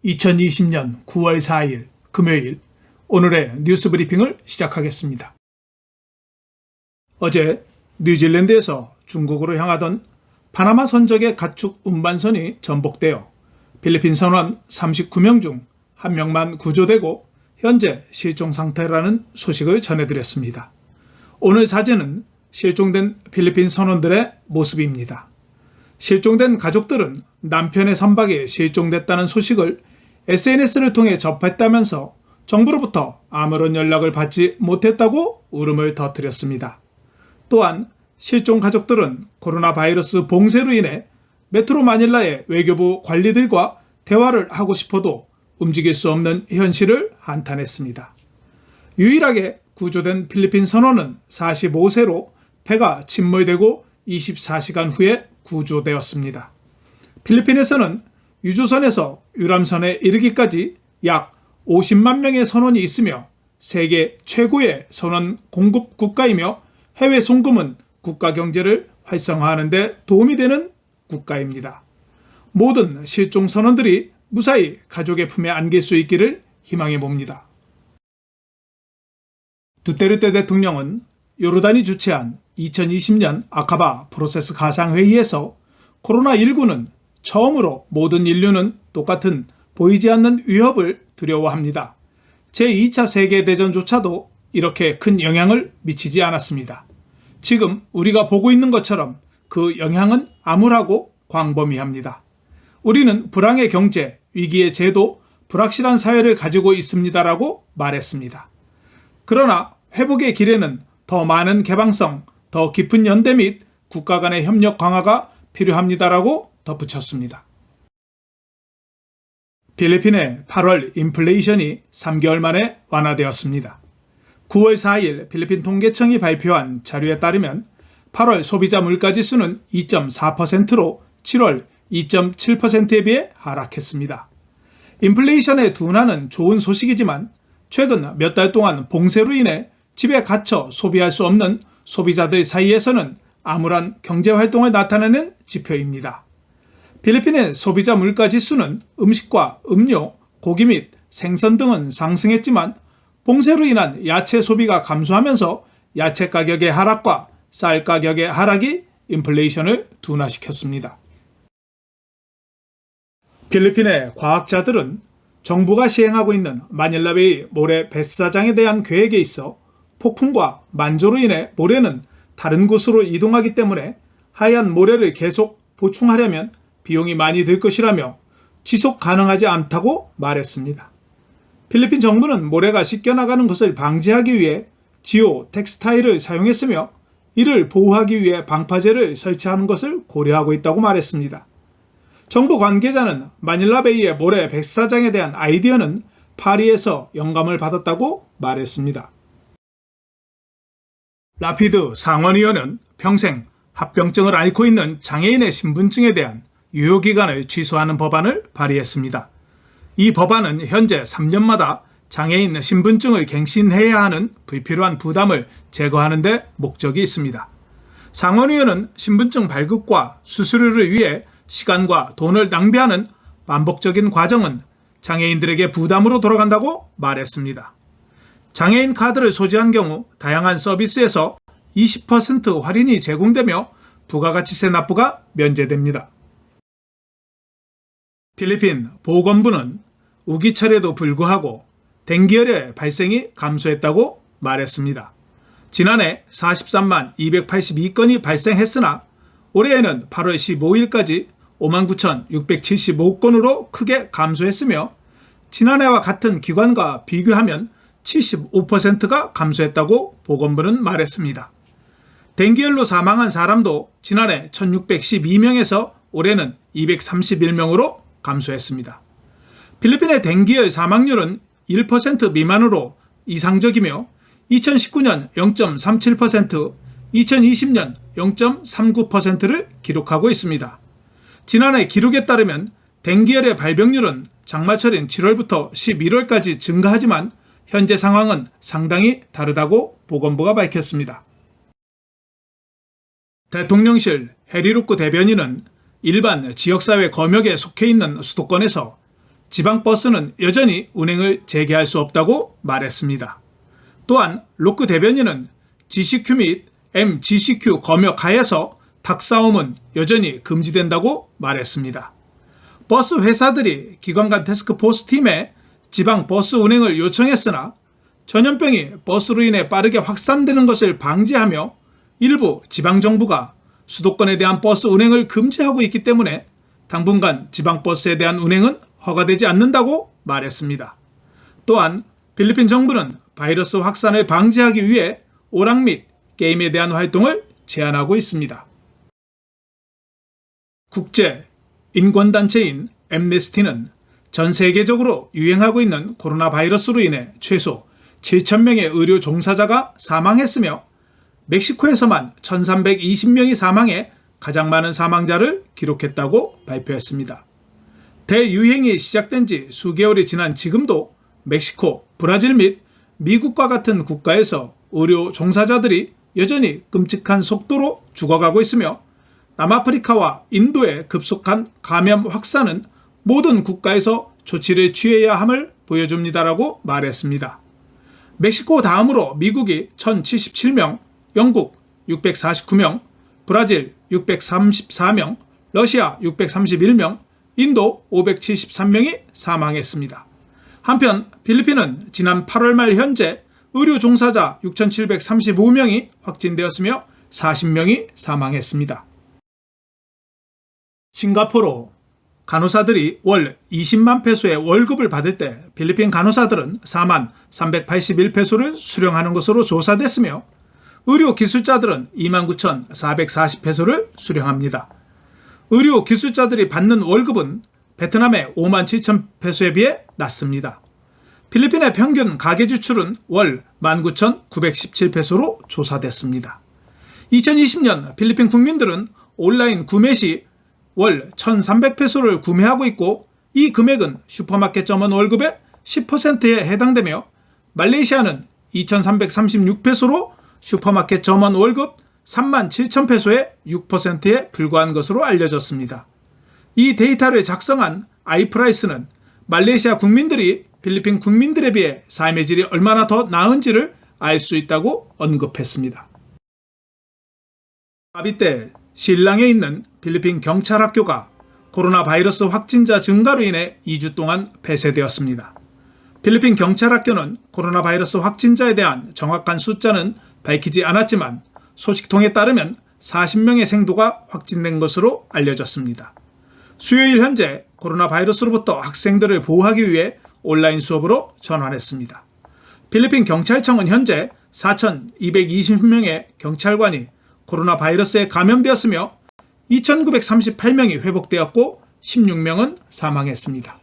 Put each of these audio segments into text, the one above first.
2020년 9월 4일 금요일 오늘의 뉴스 브리핑을 시작하겠습니다. 어제 뉴질랜드에서 중국으로 향하던 파나마 선적의 가축 운반선이 전복되어 필리핀 선원 39명 중 1명만 구조되고 현재 실종 상태라는 소식을 전해드렸습니다. 오늘 사진은 실종된 필리핀 선원들의 모습입니다. 실종된 가족들은 남편의 선박이 실종됐다는 소식을 SNS를 통해 접했다면서 정부로부터 아무런 연락을 받지 못했다고 울음을 터뜨렸습니다. 또한 실종 가족들은 코로나 바이러스 봉쇄로 인해 메트로 마닐라의 외교부 관리들과 대화를 하고 싶어도 움직일 수 없는 현실을 한탄했습니다. 유일하게 구조된 필리핀 선원은 45세로 배가 침몰되고 24시간 후에 구조되었습니다. 필리핀에서는 유조선에서 유람선에 이르기까지 약 50만 명의 선원이 있으며 세계 최고의 선원 공급 국가이며 해외 송금은 국가 경제를 활성화하는 데 도움이 되는 국가입니다. 모든 실종 선원들이 무사히 가족의 품에 안길 수 있기를 희망해 봅니다. 두테르테 대통령은 요르단이 주최한 2020년 아카바 프로세스 가상회의에서 코로나19는 처음으로 모든 인류는 똑같은 보이지 않는 위협을 두려워합니다. 제2차 세계대전조차도 이렇게 큰 영향을 미치지 않았습니다. 지금 우리가 보고 있는 것처럼 그 영향은 암울하고 광범위합니다. 우리는 불황의 경제, 위기의 제도, 불확실한 사회를 가지고 있습니다라고 말했습니다. 그러나 회복의 길에는 더 많은 개방성, 더 깊은 연대 및 국가 간의 협력 강화가 필요합니다라고 덧붙였습니다. 필리핀의 8월 인플레이션이 3개월 만에 완화되었습니다. 9월 4일 필리핀 통계청이 발표한 자료에 따르면 8월 소비자 물가지수는 2.4%로 7월 2.7%에 비해 하락했습니다. 인플레이션의 둔화는 좋은 소식이지만 최근 몇 달 동안 봉쇄로 인해 집에 갇혀 소비할 수 없는 소비자들 사이에서는 암울한 경제활동을 나타내는 지표입니다. 필리핀의 소비자 물가지수는 음식과 음료, 고기 및 생선 등은 상승했지만 봉쇄로 인한 야채 소비가 감소하면서 야채 가격의 하락과 쌀 가격의 하락이 인플레이션을 둔화시켰습니다. 필리핀의 과학자들은 정부가 시행하고 있는 마닐라베이 모래 뱃사장에 대한 계획에 있어 폭풍과 만조로 인해 모래는 다른 곳으로 이동하기 때문에 하얀 모래를 계속 보충하려면 비용이 많이 들 것이라며 지속 가능하지 않다고 말했습니다. 필리핀 정부는 모래가 씻겨나가는 것을 방지하기 위해 지오 텍스타일을 사용했으며 이를 보호하기 위해 방파제를 설치하는 것을 고려하고 있다고 말했습니다. 정부 관계자는 마닐라베이의 모래 백사장에 대한 아이디어는 파리에서 영감을 받았다고 말했습니다. 라피드 상원의원은 평생 합병증을 앓고 있는 장애인의 신분증에 대한 유효기간을 취소하는 법안을 발의했습니다. 이 법안은 현재 3년마다 장애인 신분증을 갱신해야 하는 불필요한 부담을 제거하는 데 목적이 있습니다. 상원의원은 신분증 발급과 수수료를 위해 시간과 돈을 낭비하는 반복적인 과정은 장애인들에게 부담으로 돌아간다고 말했습니다. 장애인 카드를 소지한 경우 다양한 서비스에서 20% 할인이 제공되며 부가가치세 납부가 면제됩니다. 필리핀 보건부는 우기철에도 불구하고 댕기열의 발생이 감소했다고 말했습니다. 지난해 43만 282건이 발생했으나 올해에는 8월 15일까지 59,675건으로 크게 감소했으며 지난해와 같은 기간과 비교하면 75%가 감소했다고 보건부는 말했습니다. 댕기열로 사망한 사람도 지난해 1,612명에서 올해는 231명으로 감소했습니다. 필리핀의 댕기열 사망률은 1% 미만으로 이상적이며 2019년 0.37%, 2020년 0.39%를 기록하고 있습니다. 지난해 기록에 따르면 댕기열의 발병률은 장마철인 7월부터 11월까지 증가하지만 현재 상황은 상당히 다르다고 보건부가 밝혔습니다. 대통령실 해리루크 대변인은 일반 지역사회 검역에 속해 있는 수도권에서 지방버스는 여전히 운행을 재개할 수 없다고 말했습니다. 또한 로크 대변인은 GCQ 및 MGCQ 검역 하에서 닭싸움은 여전히 금지된다고 말했습니다. 버스 회사들이 기관 간 태스크포스 팀에 지방 버스 운행을 요청했으나 전염병이 버스로 인해 빠르게 확산되는 것을 방지하며 일부 지방정부가 수도권에 대한 버스 운행을 금지하고 있기 때문에 당분간 지방버스에 대한 운행은 허가되지 않는다고 말했습니다. 또한 필리핀 정부는 바이러스 확산을 방지하기 위해 오락 및 게임에 대한 활동을 제한하고 있습니다. 국제 인권단체인 앰네스티는 전 세계적으로 유행하고 있는 코로나 바이러스로 인해 최소 7,000명의 의료 종사자가 사망했으며 멕시코에서만 1,320명이 사망해 가장 많은 사망자를 기록했다고 발표했습니다. 대유행이 시작된 지 수개월이 지난 지금도 멕시코, 브라질 및 미국과 같은 국가에서 의료 종사자들이 여전히 끔찍한 속도로 죽어가고 있으며 남아프리카와 인도의 급속한 감염 확산은 모든 국가에서 조치를 취해야 함을 보여줍니다라고 말했습니다. 멕시코 다음으로 미국이 1,077명, 영국 649명, 브라질 634명, 러시아 631명, 인도 573명이 사망했습니다. 한편 필리핀은 지난 8월 말 현재 의료 종사자 6,735명이 확진되었으며 40명이 사망했습니다. 싱가포르 간호사들이 월 20만 페소의 월급을 받을 때 필리핀 간호사들은 4만 381페소를 수령하는 것으로 조사됐으며 의료 기술자들은 29,440페소를 수령합니다. 의료 기술자들이 받는 월급은 베트남의 5만 7천 페소에 비해 낮습니다. 필리핀의 평균 가계 지출은 월 19,917페소로 조사됐습니다. 2020년 필리핀 국민들은 온라인 구매 시 월 1,300페소를 구매하고 있고 이 금액은 슈퍼마켓 점원 월급의 10%에 해당되며 말레이시아는 2,336페소로 슈퍼마켓 점원 월급 37,000페소의 6%에 불과한 것으로 알려졌습니다. 이 데이터를 작성한 아이프라이스는 말레이시아 국민들이 필리핀 국민들에 비해 삶의 질이 얼마나 더 나은지를 알 수 있다고 언급했습니다. 카비테 실랑에 있는 필리핀 경찰학교가 코로나 바이러스 확진자 증가로 인해 2주 동안 폐쇄되었습니다. 필리핀 경찰학교는 코로나 바이러스 확진자에 대한 정확한 숫자는 밝히지 않았지만 소식통에 따르면 40명의 생도가 확진된 것으로 알려졌습니다. 수요일 현재 코로나 바이러스로부터 학생들을 보호하기 위해 온라인 수업으로 전환했습니다. 필리핀 경찰청은 현재 4,220명의 경찰관이 코로나 바이러스에 감염되었으며 2,938명이 회복되었고 16명은 사망했습니다.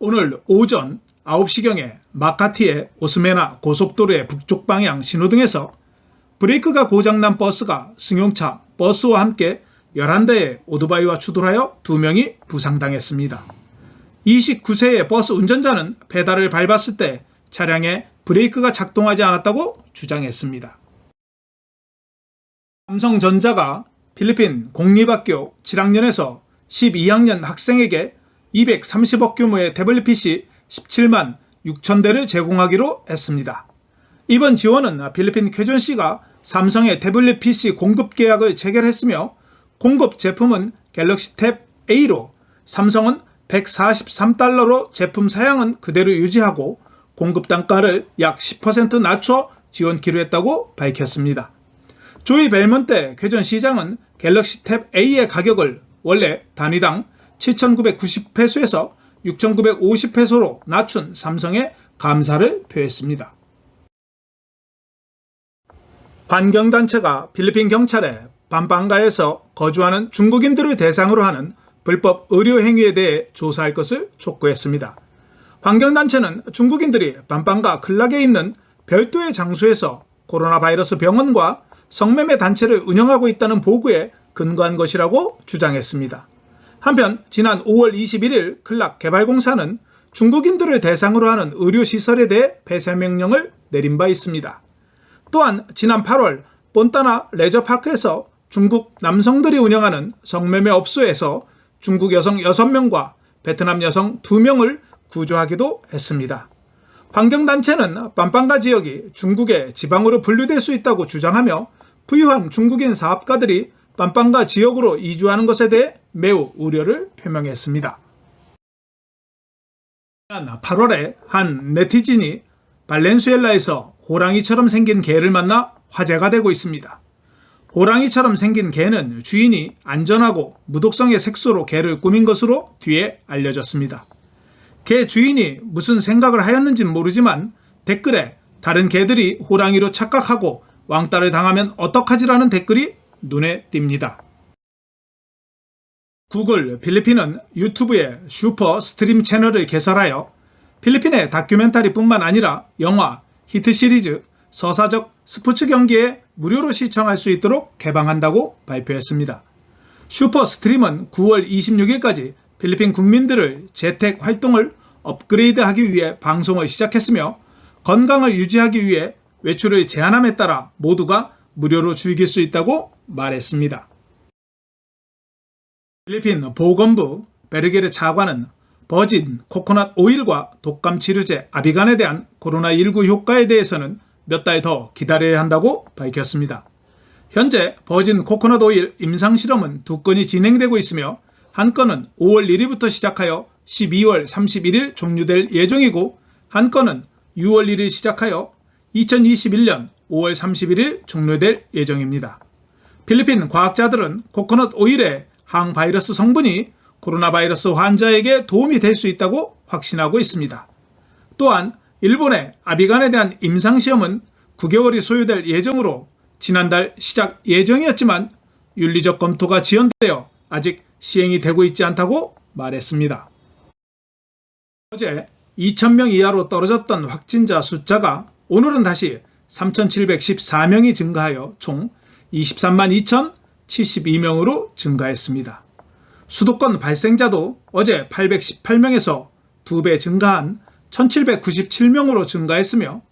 오늘 오전 9시경에 마카티의 오스메나 고속도로의 북쪽 방향 신호등에서 브레이크가 고장난 버스가 승용차, 버스와 함께 11대의 오토바이와 추돌하여 2명이 부상당했습니다. 29세의 버스 운전자는 페달을 밟았을 때 차량에 브레이크가 작동하지 않았다고 주장했습니다. 삼성전자가 필리핀 공립학교 7학년에서 12학년 학생에게 230억 규모의 태블릿 PC 17만 6천 대를 제공하기로 했습니다. 이번 지원은 필리핀 쾌전시가 삼성의 태블릿 PC 공급 계약을 체결했으며 공급 제품은 갤럭시 탭 A로 삼성은 143달러로 제품 사양은 그대로 유지하고 공급 단가를 약 10% 낮춰 지원키로 했다고 밝혔습니다. 조이 벨몬테 쾌전시장은 갤럭시 탭 A의 가격을 원래 단위당 7,990페소에서 6,950페소로 낮춘 삼성에 감사를 표했습니다. 환경단체가 필리핀 경찰에 밤방가에서 거주하는 중국인들을 대상으로 하는 불법 의료 행위에 대해 조사할 것을 촉구했습니다. 환경단체는 중국인들이 밤방가 클락에 있는 별도의 장소에서 코로나 바이러스 병원과 성매매 단체를 운영하고 있다는 보고에 근거한 것이라고 주장했습니다. 한편 지난 5월 21일 클락 개발공사는 중국인들을 대상으로 하는 의료시설에 대해 폐쇄 명령을 내린 바 있습니다. 또한 지난 8월 본따나 레저파크에서 중국 남성들이 운영하는 성매매 업소에서 중국 여성 6명과 베트남 여성 2명을 구조하기도 했습니다. 환경단체는 빰빵가 지역이 중국의 지방으로 분류될 수 있다고 주장하며 부유한 중국인 사업가들이 빰빵가 지역으로 이주하는 것에 대해 매우 우려를 표명했습니다. 지난 8월에 한 네티즌이 발렌수엘라에서 호랑이처럼 생긴 개를 만나 화제가 되고 있습니다. 호랑이처럼 생긴 개는 주인이 안전하고 무독성의 색소로 개를 꾸민 것으로 뒤에 알려졌습니다. 개 주인이 무슨 생각을 하였는지는 모르지만 댓글에 다른 개들이 호랑이로 착각하고 왕따를 당하면 어떡하지라는 댓글이 눈에 띕니다. 구글 필리핀은 유튜브에 슈퍼 스트림 채널을 개설하여 필리핀의 다큐멘터리뿐만 아니라 영화, 히트 시리즈, 서사적 스포츠 경기에 무료로 시청할 수 있도록 개방한다고 발표했습니다. 슈퍼 스트림은 9월 26일까지 필리핀 국민들을 재택 활동을 업그레이드하기 위해 방송을 시작했으며 건강을 유지하기 위해 외출을 제한함에 따라 모두가 무료로 즐길 수 있다고 말했습니다. 필리핀 보건부 베르게르 차관은 버진 코코넛 오일과 독감 치료제 아비간에 대한 코로나19 효과에 대해서는 몇 달 더 기다려야 한다고 밝혔습니다. 현재 버진 코코넛 오일 임상실험은 2건이 진행되고 있으며 한 건은 5월 1일부터 시작하여 12월 31일 종료될 예정이고 한 건은 6월 1일 시작하여 2021년 5월 31일 종료될 예정입니다. 필리핀 과학자들은 코코넛 오일의 항바이러스 성분이 코로나 바이러스 환자에게 도움이 될 수 있다고 확신하고 있습니다. 또한 일본의 아비간에 대한 임상시험은 9개월이 소요될 예정으로 지난달 시작 예정이었지만 윤리적 검토가 지연되어 아직 시행이 되고 있지 않다고 말했습니다. 어제 2,000명 이하로 떨어졌던 확진자 숫자가 오늘은 다시 3,714명이 증가하여 총 23만 2,072명으로 증가했습니다. 수도권 발생자도 어제 818명에서 2배 증가한 1,797명으로 증가했으며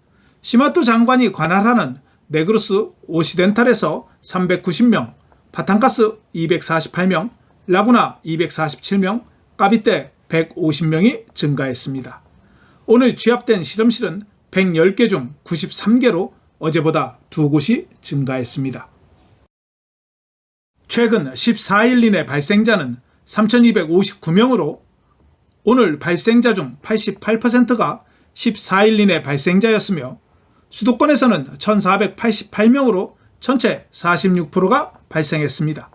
시마토 장관이 관할하는 네그로스 오시덴탈에서 390명, 바탕가스 248명, 라구나 247명, 까비떼 150명이 증가했습니다. 오늘 취합된 실험실은 110개 중 93개로 어제보다 2곳이 증가했습니다. 최근 14일 이내 발생자는 3,259명으로 오늘 발생자 중 88%가 14일 이내 발생자였으며 수도권에서는 1,488명으로 전체 46%가 발생했습니다.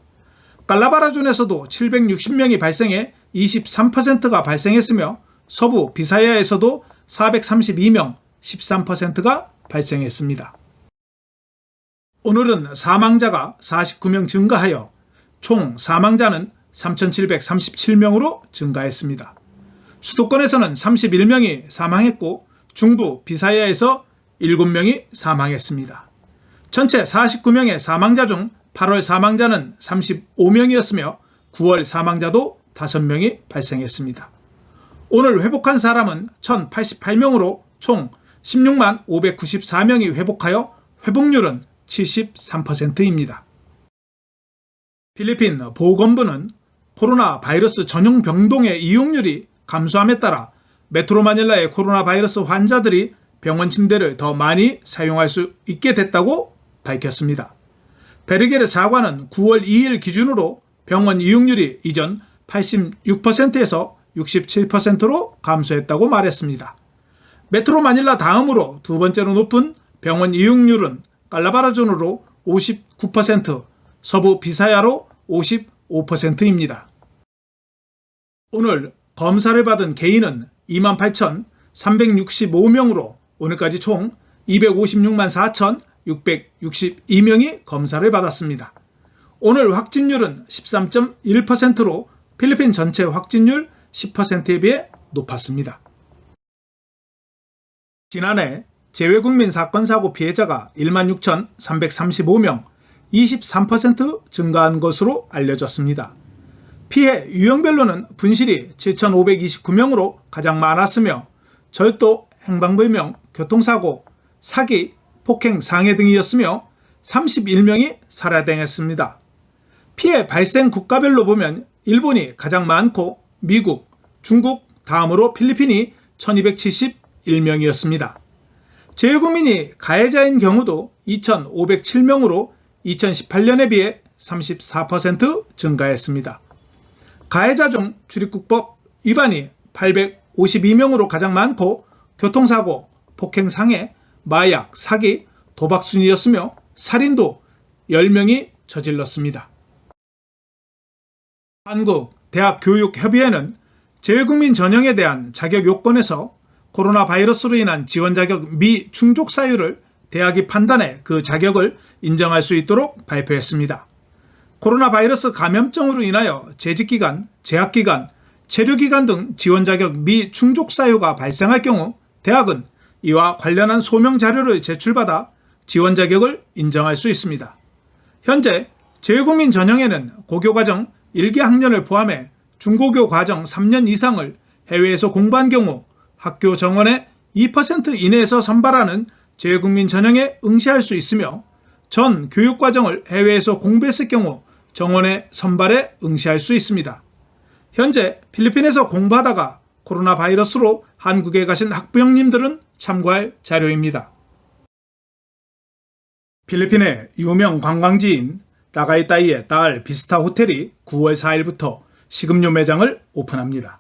깔라바라존에서도 760명이 발생해 23%가 발생했으며 서부 비사야에서도 432명, 13%가 발생했습니다. 오늘은 사망자가 49명 증가하여 총 사망자는 3,737명으로 증가했습니다. 수도권에서는 31명이 사망했고 중부 비사야에서 7명이 사망했습니다. 전체 49명의 사망자 중 8월 사망자는 35명이었으며 9월 사망자도 5명이 발생했습니다. 오늘 회복한 사람은 1,088명으로 총 16만 594명이 회복하여 회복률은 73%입니다. 필리핀 보건부는 코로나 바이러스 전용 병동의 이용률이 감소함에 따라 메트로 마닐라의 코로나 바이러스 환자들이 병원 침대를 더 많이 사용할 수 있게 됐다고 밝혔습니다. 베르게르 차관은 9월 2일 기준으로 병원 이용률이 이전 86%에서 67%로 감소했다고 말했습니다. 메트로 마닐라 다음으로 두 번째로 높은 병원 이용률은 깔라바라존으로 59%, 서부 비사야로 55%입니다. 오늘 검사를 받은 개인은 28,365명으로 오늘까지 총 256만 4,662명이 검사를 받았습니다. 오늘 확진율은 13.1%로 필리핀 전체 확진율 10%에 비해 높았습니다. 지난해 재외국민 사건 사고 피해자가 16,335명, 23% 증가한 것으로 알려졌습니다. 피해 유형별로는 분실이 7,529명으로 가장 많았으며 절도, 행방불명, 교통사고, 사기, 폭행, 상해 등이었으며 31명이 살해당했습니다. 피해 발생 국가별로 보면 일본이 가장 많고 미국, 중국, 다음으로 필리핀이 1271명이었습니다. 재외국민이 가해자인 경우도 2507명으로 2018년에 비해 34% 증가했습니다. 가해자 중 출입국법 위반이 852명으로 가장 많고 교통사고, 폭행상해, 마약, 사기, 도박 순이었으며 살인도 10명이 저질렀습니다. 한국대학교육협의회는 재외국민 전형에 대한 자격 요건에서 코로나 바이러스로 인한 지원 자격 미충족 사유를 대학이 판단해 그 자격을 인정할 수 있도록 발표했습니다. 코로나 바이러스 감염증으로 인하여 재직기간, 재학기간, 체류기간 등 지원 자격 미충족 사유가 발생할 경우 대학은 이와 관련한 소명 자료를 제출받아 지원 자격을 인정할 수 있습니다. 현재 재외국민 전형에는 고교과정 1기 학년을 포함해 중고교 과정 3년 이상을 해외에서 공부한 경우 학교 정원의 2% 이내에서 선발하는 재외국민 전형에 응시할 수 있으며 전 교육과정을 해외에서 공부했을 경우 정원의 선발에 응시할 수 있습니다. 현재 필리핀에서 공부하다가 코로나 바이러스로 한국에 가신 학부형님들은 참고할 자료입니다. 필리핀의 유명 관광지인 따가이따이의 딸 비스타 호텔이 9월 4일부터 식음료 매장을 오픈합니다.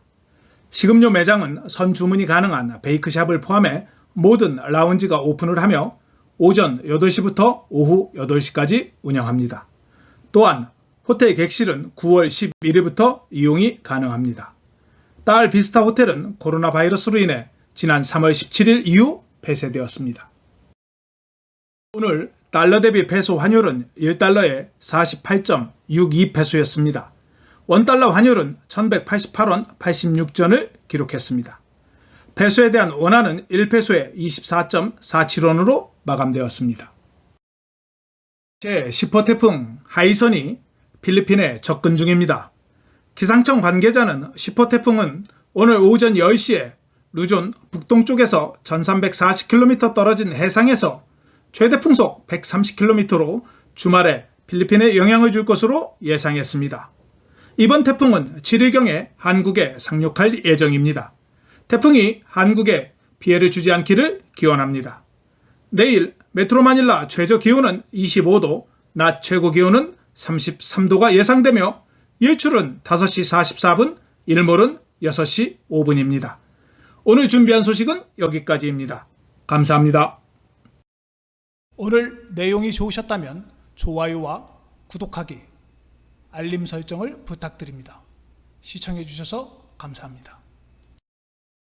식음료 매장은 선주문이 가능한 베이크샵을 포함해 모든 라운지가 오픈을 하며 오전 8시부터 오후 8시까지 운영합니다. 또한 호텔 객실은 9월 11일부터 이용이 가능합니다. 딸 비스타 호텔은 코로나 바이러스로 인해 지난 3월 17일 이후 폐쇄되었습니다. 오늘 달러 대비 페소 환율은 1달러에 48.62페소였습니다. 원달러 환율은 1188원 86전을 기록했습니다. 페소에 대한 원화는 1페소에 24.47원으로 마감되었습니다. 제10호 태풍 하이선이 필리핀에 접근 중입니다. 기상청 관계자는 10호 태풍은 오늘 오전 10시에 루존 북동쪽에서 1340km 떨어진 해상에서 최대 풍속 130km로 주말에 필리핀에 영향을 줄 것으로 예상했습니다. 이번 태풍은 7일경에 한국에 상륙할 예정입니다. 태풍이 한국에 피해를 주지 않기를 기원합니다. 내일 메트로 마닐라 최저 기온은 25도, 낮 최고 기온은 33도가 예상되며 일출은 5시 44분, 일몰은 6시 5분입니다. 오늘 준비한 소식은 여기까지입니다. 감사합니다. 오늘 내용이 좋으셨다면 좋아요와 구독하기, 알림 설정을 부탁드립니다. 시청해 주셔서 감사합니다.